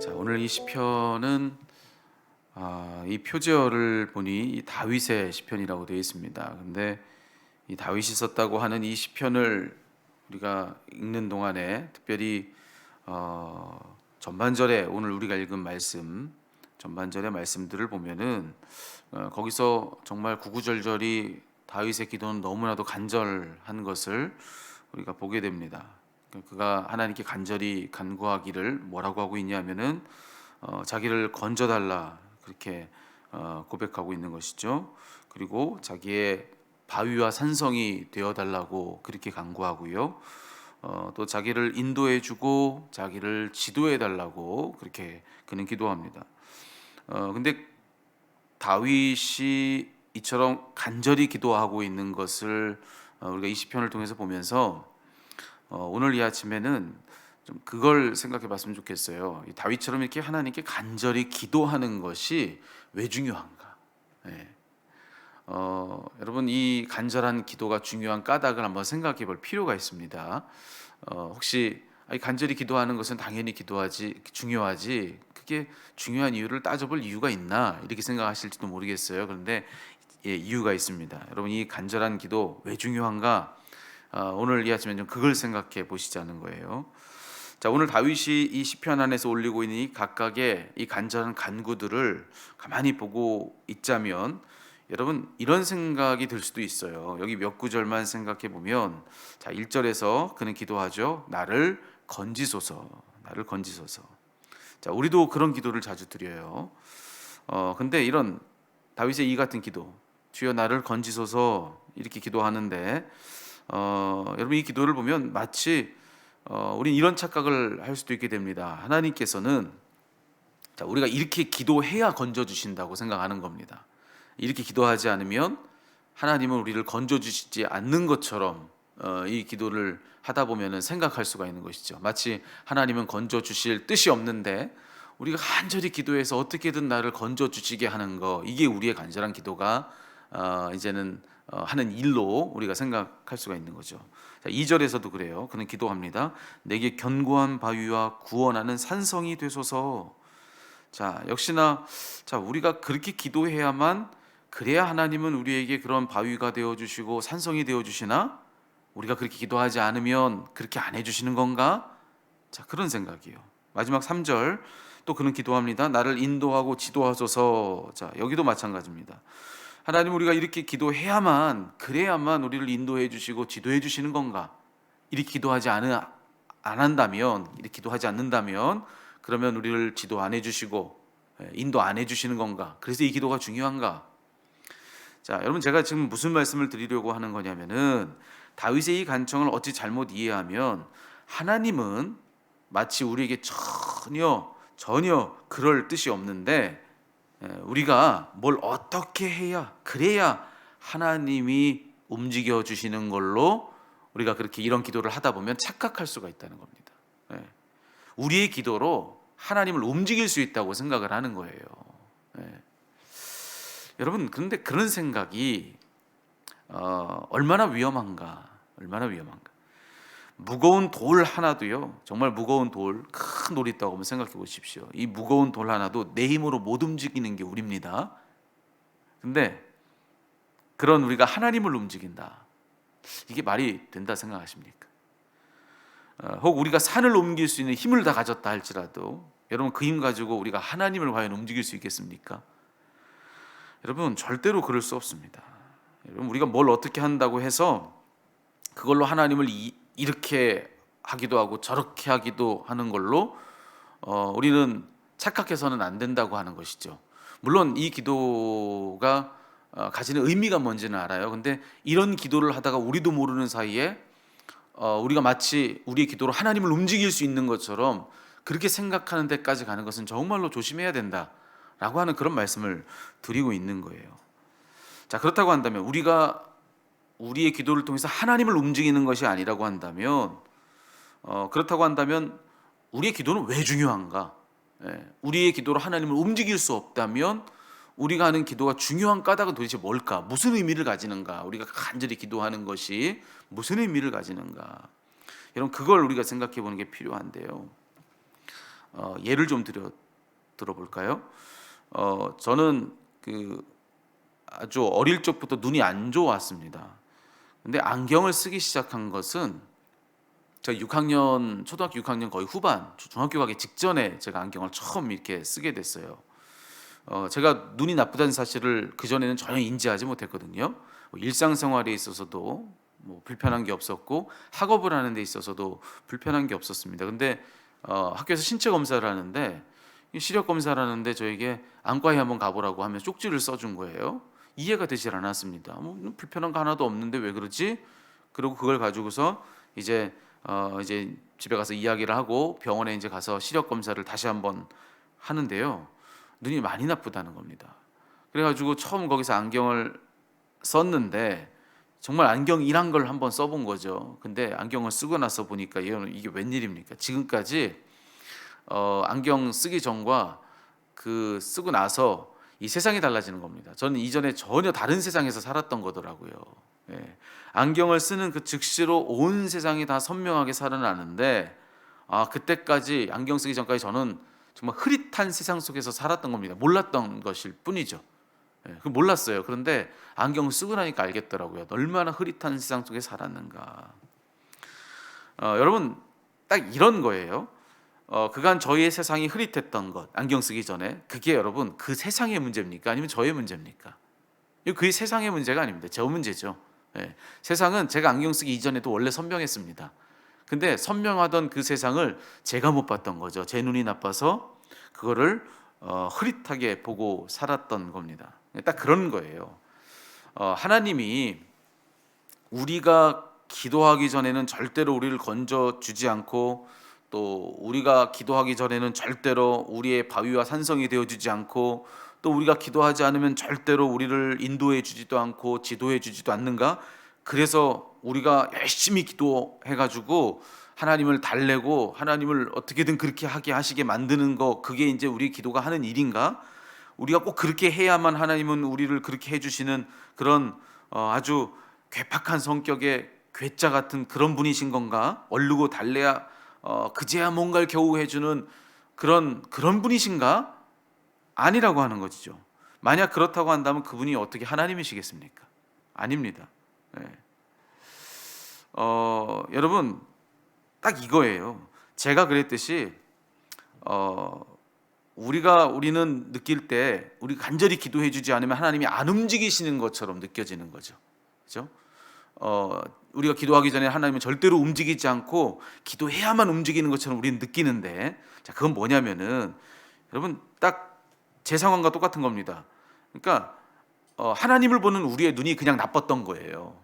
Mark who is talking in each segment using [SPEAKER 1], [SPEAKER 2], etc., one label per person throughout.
[SPEAKER 1] 자, 오늘 이 시편은 이 표제어를 보니 이 다윗의 시편이라고 되어 있습니다. 근데 이 다윗이 썼다고 하는 이 시편을 우리가 읽는 동안에 특별히 전반절에 오늘 우리가 읽은 말씀, 전반절의 말씀들을 보면은 거기서 정말 구구절절이 다윗의 기도는 너무나도 간절한 것을 우리가 보게 됩니다. 그가 하나님께 간절히 간구하기를 뭐라고 하고 있냐면은 자기를 건져달라 그렇게 고백하고 있는 것이죠. 그리고 자기의 바위와 산성이 되어달라고 그렇게 간구하고요. 또 자기를 인도해주고 자기를 지도해달라고 그렇게 그는 기도합니다. 근데 다윗이 이처럼 간절히 기도하고 있는 것을 우리가 이 시편을 통해서 보면서 오늘 이 아침에는 좀 그걸 생각해 봤으면 좋겠어요. 이 다윗처럼 이렇게 하나님께 간절히 기도하는 것이 왜 중요한가? 예. 여러분, 이 간절한 기도가 중요한 까닭을 한번 생각해 볼 필요가 있습니다. 혹시 간절히 기도하는 것은 당연히 기도하지 중요하지 그게 중요한 이유를 따져볼 이유가 있나 이렇게 생각하실지도 모르겠어요. 그런데 이유가 있습니다. 여러분, 이 간절한 기도 왜 중요한가? 오늘 이 아침에 좀 그걸 생각해 보시자는 거예요. 자, 오늘 다윗이 이 시편 안에서 올리고 있는 이 각각의 이 간절한 간구들을 가만히 보고 있자면 여러분 이런 생각이 들 수도 있어요. 여기 몇 구절만 생각해 보면, 자, 1절에서 그는 기도하죠. 나를 건지소서, 나를 건지소서. 자, 우리도 그런 기도를 자주 드려요. 근데 이런 다윗의 이 같은 기도, 주여 나를 건지소서 이렇게 기도하는데 여러분 이 기도를 보면 마치 우린 이런 착각을 할 수도 있게 됩니다. 하나님께서는 자, 우리가 이렇게 기도해야 건져 주신다고 생각하는 겁니다. 이렇게 기도하지 않으면 하나님은 우리를 건져 주시지 않는 것처럼 이 기도를 하다 보면은 생각할 수가 있는 것이죠. 마치 하나님은 건져 주실 뜻이 없는데 우리가 간절히 기도해서 어떻게든 나를 건져 주시게 하는 거, 이게 우리의 간절한 기도가 이제는 하는 일로 우리가 생각할 수가 있는 거죠. 자, 2절에서도 그래요. 그는 기도합니다. 내게 견고한 바위와 구원하는 산성이 되소서. 자, 역시나 자, 우리가 그렇게 기도해야만 그래야 하나님은 우리에게 그런 바위가 되어 주시고 산성이 되어 주시나? 우리가 그렇게 기도하지 않으면 그렇게 안 해 주시는 건가? 자, 그런 생각이에요. 마지막 3절 또 그는 기도합니다. 나를 인도하고 지도하소서. 자, 여기도 마찬가지입니다. 하나님, 우리가 이렇게 기도해야만 그래야만 우리를 인도해 주시고 지도해 주시는 건가? 이렇게 기도하지 안 한다면, 이렇게 기도하지 않는다면 그러면 우리를 지도 안 해 주시고 인도 안 해 주시는 건가? 그래서 이 기도가 중요한가? 자, 여러분 제가 지금 무슨 말씀을 드리려고 하는 거냐면은 다윗의 이 간청을 어찌 잘못 이해하면 하나님은 마치 우리에게 전혀 그럴 뜻이 없는데 우리가 뭘 어떻게 해야 그래야 하나님이 움직여 주시는 걸로 우리가 그렇게 이런 기도를 하다 보면 착각할 수가 있다는 겁니다. 우리의 기도로 하나님을 움직일 수 있다고 생각을 하는 거예요. 여러분, 그런데 그런 생각이 얼마나 위험한가, 얼마나 위험한가. 무거운 돌 하나도요, 정말 무거운 돌, 큰 돌이 있다고 한번 생각해 보십시오. 이 무거운 돌 하나도 내 힘으로 못 움직이는 게 우리입니다. 근데 그런 우리가 하나님을 움직인다, 이게 말이 된다 생각하십니까? 혹 우리가 산을 옮길 수 있는 힘을 다 가졌다 할지라도 여러분 그 힘 가지고 우리가 하나님을 과연 움직일 수 있겠습니까? 여러분 절대로 그럴 수 없습니다. 여러분 우리가 뭘 어떻게 한다고 해서 그걸로 하나님을 이렇게 하기도 하고 저렇게 하기도 하는 걸로 우리는 착각해서는 안 된다고 하는 것이죠. 물론 이 기도가 가지는 의미가 뭔지는 알아요. 근데 이런 기도를 하다가 우리도 모르는 사이에 우리가 마치 우리의 기도로 하나님을 움직일 수 있는 것처럼 그렇게 생각하는 데까지 가는 것은 정말로 조심해야 된다라고 하는 그런 말씀을 드리고 있는 거예요. 자, 그렇다고 한다면 우리가 우리의 기도를 통해서 하나님을 움직이는 것이 아니라고 한다면 그렇다고 한다면 우리의 기도는 왜 중요한가? 우리의 기도로 하나님을 움직일 수 없다면 우리가 하는 기도가 중요한 까닭은 도대체 뭘까? 무슨 의미를 가지는가? 우리가 간절히 기도하는 것이 무슨 의미를 가지는가? 여러분 그걸 우리가 생각해 보는 게 필요한데요. 예를 좀 들어볼까요? 저는 아주 어릴 적부터 눈이 안 좋았습니다. 근데 안경을 쓰기 시작한 것은 제가 초등학교 6학년 거의 후반, 중학교 가기 직전에 제가 안경을 처음 이렇게 쓰게 됐어요. 제가 눈이 나쁘다는 사실을 그전에는 전혀 인지하지 못했거든요. 일상생활에 있어서도 불편한 게 없었고, 학업을 하는 데 있어서도 불편한 게 없었습니다. 근데 학교에서 신체 검사를 하는데, 이 시력 검사를 하는데 저에게 안과에 한번 가보라고 하면 쪽지를 써준 거예요. 이해가 되질 않았습니다. 불편한 거 하나도 없는데 왜 그러지? 그리고 그걸 가지고서 이제 집에 가서 이야기를 하고 병원에 이제 가서 시력 검사를 다시 한번 하는데요. 눈이 많이 나쁘다는 겁니다. 그래가지고 처음 거기서 안경을 썼는데 정말 안경이란 걸 한번 써본 거죠. 근데 안경을 쓰고 나서 보니까 이게 웬일입니까? 지금까지 안경 쓰기 전과 쓰고 나서 이 세상이 달라지는 겁니다. 저는 이전에 전혀 다른 세상에서 살았던 거더라고요. 예. 안경을 쓰는 그 즉시로 온 세상이 다 선명하게 살아나는데, 그때까지 안경 쓰기 전까지 저는 정말 흐릿한 세상 속에서 살았던 겁니다. 몰랐던 것일 뿐이죠. 몰랐어요. 그런데 안경을 쓰고 나니까 알겠더라고요. 얼마나 흐릿한 세상 속에 살았는가. 여러분, 딱 이런 거예요. 그간 저희의 세상이 흐릿했던 것, 안경 쓰기 전에, 그게 여러분 그 세상의 문제입니까? 아니면 저의 문제입니까? 그게 세상의 문제가 아닙니다. 저 문제죠. 세상은 제가 안경 쓰기 이전에도 원래 선명했습니다. 근데 선명하던 그 세상을 제가 못 봤던 거죠. 제 눈이 나빠서 그거를 흐릿하게 보고 살았던 겁니다. 딱 그런 거예요. 하나님이 우리가 기도하기 전에는 절대로 우리를 건져주지 않고, 또 우리가 기도하기 전에는 절대로 우리의 바위와 산성이 되어주지 않고, 또 우리가 기도하지 않으면 절대로 우리를 인도해 주지도 않고 지도해 주지도 않는가? 그래서 우리가 열심히 기도해가지고 하나님을 달래고 하나님을 어떻게든 그렇게 하시게 만드는 거, 그게 이제 우리 기도가 하는 일인가? 우리가 꼭 그렇게 해야만 하나님은 우리를 그렇게 해주시는 그런 아주 괴팍한 성격의 괴짜 같은 그런 분이신 건가? 얼르고 달래야 그제야 뭔가를 겨우 해주는 그런 그분이신가? 아니라고 하는 것이죠. 만약 그렇다고 한다면 그분이 어떻게 하나님이시겠습니까? 아닙니다. 네. 여러분, 딱 이거예요. 제가 그랬듯이 우리는 느낄 때 우리 간절히 기도해 주지 않으면 하나님이 안 움직이시는 것처럼 느껴지는 거죠. 그렇죠? 우리가 기도하기 전에 하나님은 절대로 움직이지 않고 기도해야만 움직이는 것처럼 우리는 느끼는데, 자, 그건 뭐냐면은 여러분 딱 제 상황과 똑같은 겁니다. 그러니까 하나님을 보는 우리의 눈이 그냥 나빴던 거예요.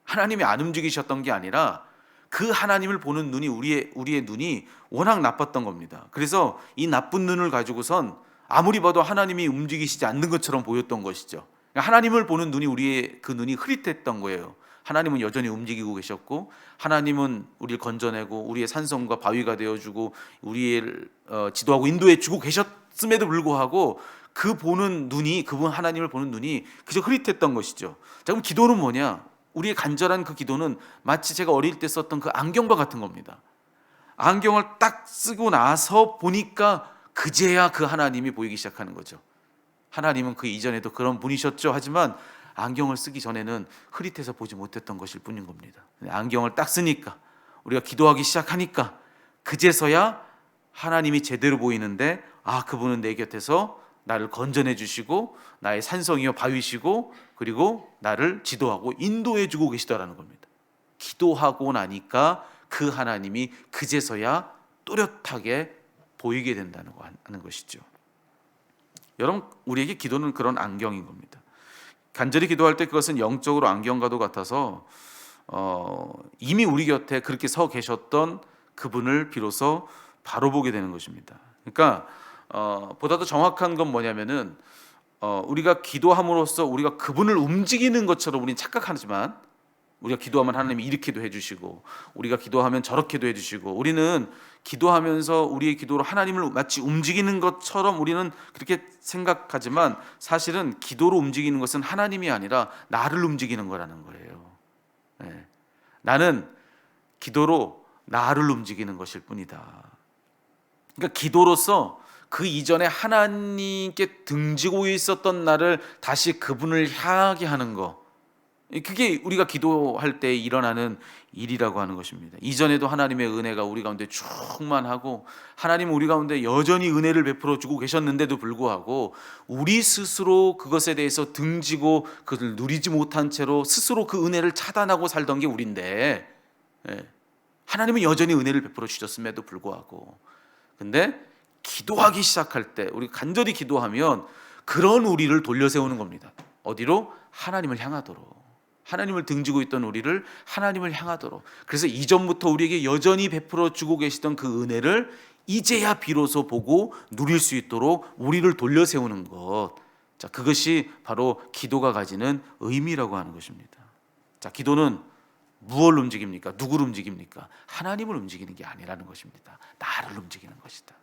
[SPEAKER 1] 하나님이 안 움직이셨던 게 아니라 그 하나님을 보는 눈이 우리의 눈이 워낙 나빴던 겁니다. 그래서 이 나쁜 눈을 가지고선 아무리 봐도 하나님이 움직이시지 않는 것처럼 보였던 것이죠. 그러니까 하나님을 보는 눈이 우리의 그 눈이 흐릿했던 거예요. 하나님은 여전히 움직이고 계셨고, 하나님은 우리를 건져내고 우리의 산성과 바위가 되어주고 우리를 지도하고 인도해 주고 계셨음에도 불구하고 그분 하나님을 보는 눈이 그저 흐릿했던 것이죠. 자, 그럼 기도는 뭐냐? 우리의 간절한 그 기도는 마치 제가 어릴 때 썼던 그 안경과 같은 겁니다. 안경을 딱 쓰고 나서 보니까 그제야 그 하나님이 보이기 시작하는 거죠. 하나님은 그 이전에도 그런 분이셨죠. 하지만 안경을 쓰기 전에는 흐릿해서 보지 못했던 것일 뿐인 겁니다. 안경을 딱 쓰니까, 우리가 기도하기 시작하니까 그제서야 하나님이 제대로 보이는데, 그분은 내 곁에서 나를 건져내 주시고 나의 산성이요 바위시고 그리고 나를 지도하고 인도해 주고 계시다라는 겁니다. 기도하고 나니까 그 하나님이 그제서야 또렷하게 보이게 된다는 것이죠. 여러분, 우리에게 기도는 그런 안경인 겁니다. 간절히 기도할 때 그것은 영적으로 안경과도 같아서 이미 우리 곁에 그렇게 서 계셨던 그분을 비로소 바로 보게 되는 것입니다. 그러니까 보다 더 정확한 건 뭐냐면은 우리가 기도함으로써 우리가 그분을 움직이는 것처럼 우리는 착각하지만, 우리가 기도하면 하나님이 이렇게도 해주시고 우리가 기도하면 저렇게도 해주시고, 우리는 기도하면서 우리의 기도로 하나님을 마치 움직이는 것처럼 우리는 그렇게 생각하지만, 사실은 기도로 움직이는 것은 하나님이 아니라 나를 움직이는 거라는 거예요. 나는 기도로 나를 움직이는 것일 뿐이다. 그러니까 기도로서 그 이전에 하나님께 등지고 있었던 나를 다시 그분을 향하게 하는 거, 그게 우리가 기도할 때 일어나는 일이라고 하는 것입니다. 이전에도 하나님의 은혜가 우리 가운데 충만하고 하나님은 우리 가운데 여전히 은혜를 베풀어 주고 계셨는데도 불구하고 우리 스스로 그것에 대해서 등지고 그것을 누리지 못한 채로 스스로 그 은혜를 차단하고 살던 게 우리인데, 하나님은 여전히 은혜를 베풀어 주셨음에도 불구하고, 근데 기도하기 시작할 때, 우리 간절히 기도하면 그런 우리를 돌려 세우는 겁니다. 어디로? 하나님을 향하도록. 하나님을 등지고 있던 우리를 하나님을 향하도록. 그래서 이전부터 우리에게 여전히 베풀어 주고 계시던 그 은혜를 이제야 비로소 보고 누릴 수 있도록 우리를 돌려 세우는 것. 자, 그것이 바로 기도가 가지는 의미라고 하는 것입니다. 자, 기도는 무엇을 움직입니까? 누구를 움직입니까? 하나님을 움직이는 게 아니라는 것입니다. 나를 움직이는 것이다.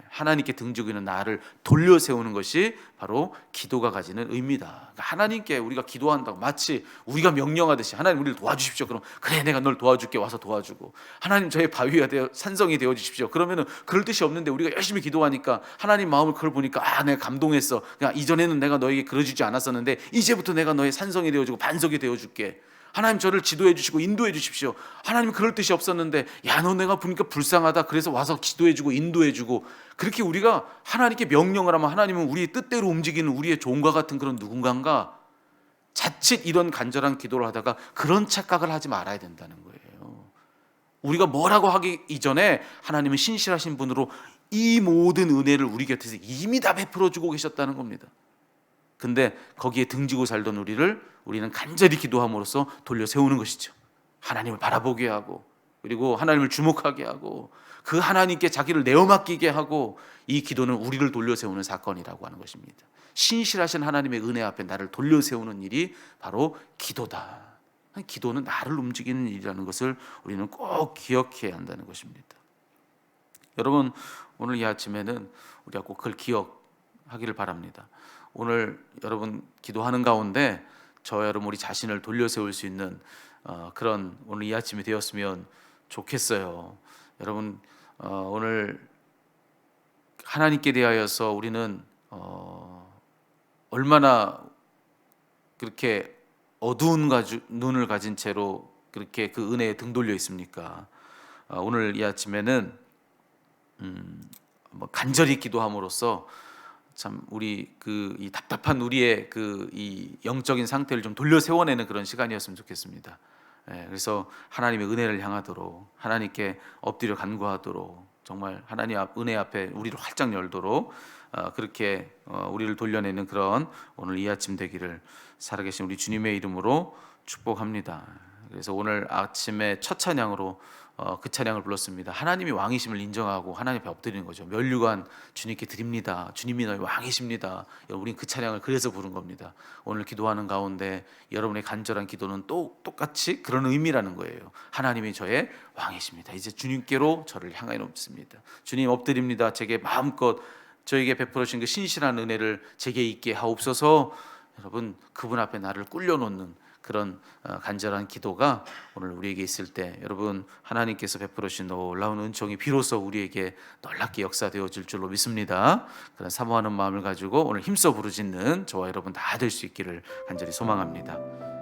[SPEAKER 1] 하나님께 등지고 있는 나를 돌려 세우는 것이 바로 기도가 가지는 의미다. 그러니까 하나님께 우리가 기도한다고 마치 우리가 명령하듯이, 하나님 우리를 도와주십시오. 그럼 그래, 내가 널 도와줄게. 와서 도와주고, 하나님 저의 바위가 되어 산성이 되어 주십시오. 그러면은 그럴 뜻이 없는데 우리가 열심히 기도하니까 하나님 마음을 그걸 보니까 내가 감동했어. 그냥 이전에는 내가 너에게 그러주지 않았었는데 이제부터 내가 너의 산성이 되어주고 반석이 되어줄게. 하나님 저를 지도해 주시고 인도해 주십시오. 하나님 그럴 뜻이 없었는데 너 내가 보니까 불쌍하다. 그래서 와서 기도해 주고 인도해 주고. 그렇게 우리가 하나님께 명령을 하면 하나님은 우리의 뜻대로 움직이는 우리의 종과 같은 그런 누군가인가, 자칫 이런 간절한 기도를 하다가 그런 착각을 하지 말아야 된다는 거예요. 우리가 뭐라고 하기 이전에 하나님은 신실하신 분으로 이 모든 은혜를 우리 곁에서 이미 다 베풀어 주고 계셨다는 겁니다. 근데 거기에 등지고 살던 우리는 간절히 기도함으로써 돌려 세우는 것이죠. 하나님을 바라보게 하고, 그리고 하나님을 주목하게 하고, 그 하나님께 자기를 내어 맡기게 하고, 이 기도는 우리를 돌려 세우는 사건이라고 하는 것입니다. 신실하신 하나님의 은혜 앞에 나를 돌려 세우는 일이 바로 기도다. 기도는 나를 움직이는 일이라는 것을 우리는 꼭 기억해야 한다는 것입니다. 여러분, 오늘 이 아침에는 우리가 꼭 그걸 기억하기를 바랍니다. 오늘 여러분 기도하는 가운데 저 여러분 우리 자신을 돌려 세울 수 있는 그런 오늘 이 아침이 되었으면 좋겠어요. 여러분, 오늘 하나님께 대하여서 우리는 얼마나 그렇게 어두운 눈을 가진 채로 그렇게 그 은혜에 등 돌려 있습니까? 오늘 이 아침에는 간절히 기도함으로써 참 우리 이 답답한 우리의 이 영적인 상태를 좀 돌려 세워내는 그런 시간이었으면 좋겠습니다. 그래서 하나님의 은혜를 향하도록, 하나님께 엎드려 간구하도록, 정말 하나님 은혜 앞에 우리를 활짝 열도록 그렇게 우리를 돌려내는 그런 오늘 이 아침 되기를 살아계신 우리 주님의 이름으로 축복합니다. 그래서 오늘 아침에 첫 찬양으로 그 찬양을 불렀습니다. 하나님이 왕이심을 인정하고 하나님 앞에 엎드리는 거죠. 면류관 주님께 드립니다. 주님이 너희 왕이십니다. 우린 그 찬양을 그래서 부른 겁니다. 오늘 기도하는 가운데 여러분의 간절한 기도는 똑같이 그런 의미라는 거예요. 하나님이 저의 왕이십니다. 이제 주님께로 저를 향하여 놓습니다. 주님 엎드립니다. 제게 마음껏 저에게 베풀어 주신 그 신실한 은혜를 제게 있게 하옵소서. 여러분, 그분 앞에 나를 꿀려 놓는 그런 간절한 기도가 오늘 우리에게 있을 때, 여러분 하나님께서 베풀어 주신 놀라운 은총이 비로소 우리에게 놀랍게 역사되어질 줄로 믿습니다. 그런 사모하는 마음을 가지고 오늘 힘써 부르짖는 저와 여러분 다 될 수 있기를 간절히 소망합니다.